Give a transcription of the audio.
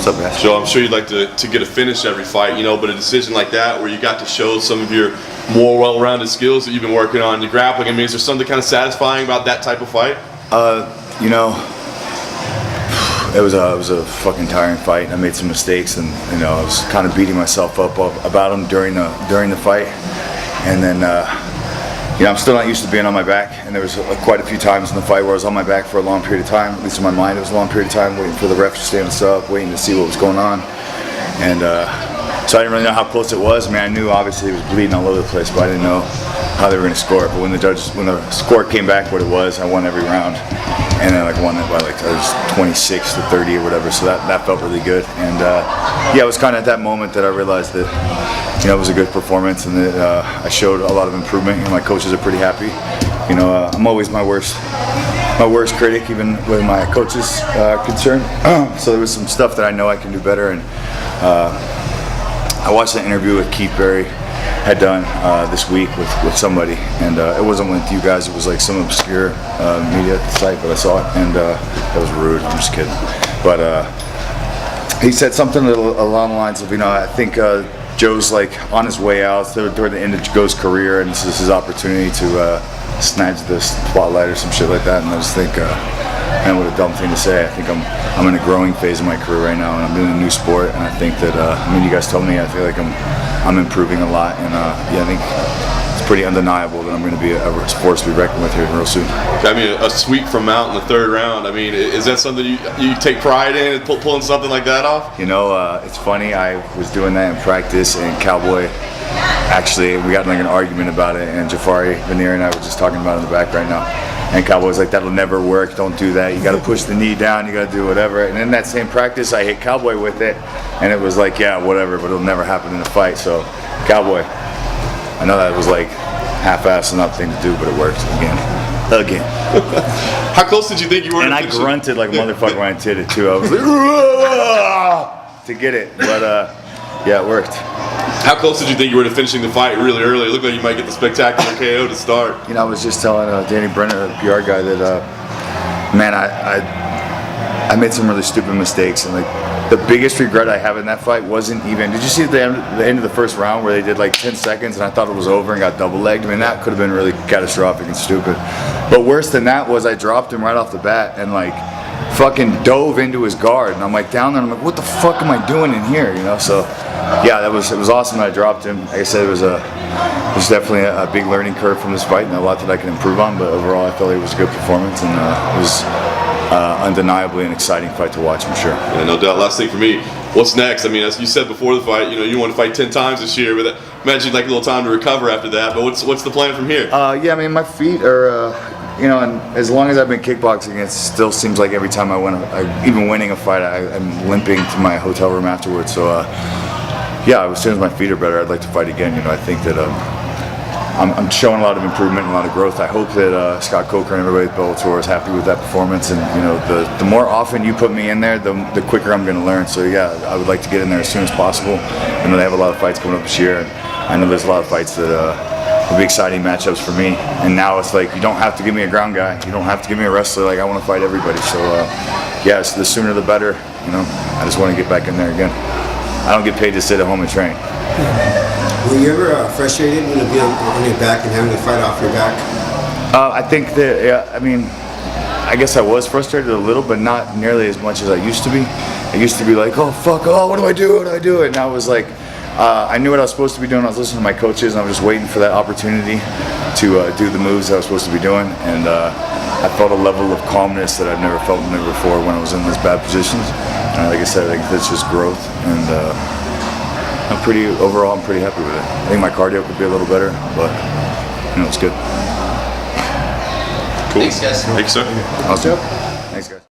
up, guys? Joe, I'm sure you'd like to get a finish every fight, you know, but a decision like that where you got to show some of your more well-rounded skills that you've been working on, your grappling, I mean, is there something kind of satisfying about that type of fight? You know, it was a fucking tiring fight. I made some mistakes, and you know, I was kind of beating myself up about them during the fight, and then you know, I'm still not used to being on my back, and there was quite a few times in the fight where I was on my back for a long period of time. At least in my mind, it was a long period of time, waiting for the ref to stand us up, waiting to see what was going on, and so I didn't really know how close it was. I mean, I knew obviously it was bleeding all over the place, but I didn't know how they were going to score it. But when the score came back what it was, I won every round, and then won it by it was 26-30 or whatever. So that felt really good. And yeah, it was kind of at that moment that I realized that it was a good performance, and that I showed a lot of improvement. And my coaches are pretty happy. You know, I'm always my worst critic, even with my coaches concerned. So there was some stuff that I know I can do better, and I watched the interview with Keith Berry had done this week with somebody, and it wasn't with you guys. It was like some obscure media site, but I saw it, and that was rude. I'm just kidding. But he said something along the lines of, I think Joe's like on his way out toward the end of Joe's career, and this is his opportunity to snatch this spotlight or some shit like that. And I just think, man, what a dumb thing to say. I think I'm in a growing phase of my career right now, and I'm doing a new sport. And I think that you guys told me, I feel like I'm improving a lot, and yeah, I think it's pretty undeniable that I'm going to be a force to be reckoned with here real soon. I mean, a sweep from Mount in the third round. I mean, is that something you take pride in, pulling something like that off? It's funny. I was doing that in practice, and Cowboy, actually, we got like an argument about it, and Jafari Veneer and I were just talking about it in the back right now. And Cowboy's like, that'll never work, don't do that, you gotta push the knee down, you gotta do whatever. And in that same practice, I hit Cowboy with it, and it was like, yeah, whatever, but it'll never happen in a fight. So, Cowboy, I know that was like half-assed enough thing to do, but it worked again. How close did you think you were? And I grunted like a motherfucker when I did it too. I was like, to get it, but yeah, it worked. How close did you think you were to finishing the fight really early? It looked like you might get the spectacular KO to start. I was just telling Danny Brenner, the PR guy, that man, I made some really stupid mistakes, and like the biggest regret I have in that fight wasn't even. Did you see at the end of the first round where they did like 10 seconds and I thought it was over and got double legged? I mean, that could have been really catastrophic and stupid. But worse than that was I dropped him right off the bat and like fucking dove into his guard, and I'm like down there and I'm like, what the fuck am I doing in here? So yeah, it was awesome that I dropped him. Like I said, it was definitely a big learning curve from this fight, and a lot that I can improve on. But overall, I felt it was a good performance, and it was undeniably an exciting fight to watch, I'm sure. Yeah, no doubt. Last thing for me, what's next? I mean, as you said before the fight, you want to fight 10 times this year, but imagine like a little time to recover after that. But what's the plan from here? Yeah, I mean, my feet are. And as long as I've been kickboxing, it still seems like every time I win, even winning a fight, I'm limping to my hotel room afterwards. So, yeah, as soon as my feet are better, I'd like to fight again. I think that I'm showing a lot of improvement and a lot of growth. I hope that Scott Coker and everybody at Bellator is happy with that performance. And the more often you put me in there, the quicker I'm going to learn. So yeah, I would like to get in there as soon as possible. They have a lot of fights coming up this year, and I know there's a lot of fights that will be exciting matchups for me. And now it's like, you don't have to give me a ground guy, you don't have to give me a wrestler. Like, I want to fight everybody. So yeah, so the sooner the better. I just want to get back in there again. I don't get paid to sit at home and train. Were you ever frustrated when you be on your back and having to fight off your back? I think that, yeah, I mean, I guess I was frustrated a little, but not nearly as much as I used to be. I used to be like, oh, fuck, what do I do? And I was like, I knew what I was supposed to be doing. I was listening to my coaches, and I was just waiting for that opportunity to do the moves that I was supposed to be doing. And I felt a level of calmness that I've never felt before when I was in those bad positions. And like I said, I think that's just growth, and overall, I'm pretty happy with it. I think my cardio could be a little better, but it's good. Cool. Thanks, guys. Thanks, sir. Awesome. Thanks, guys.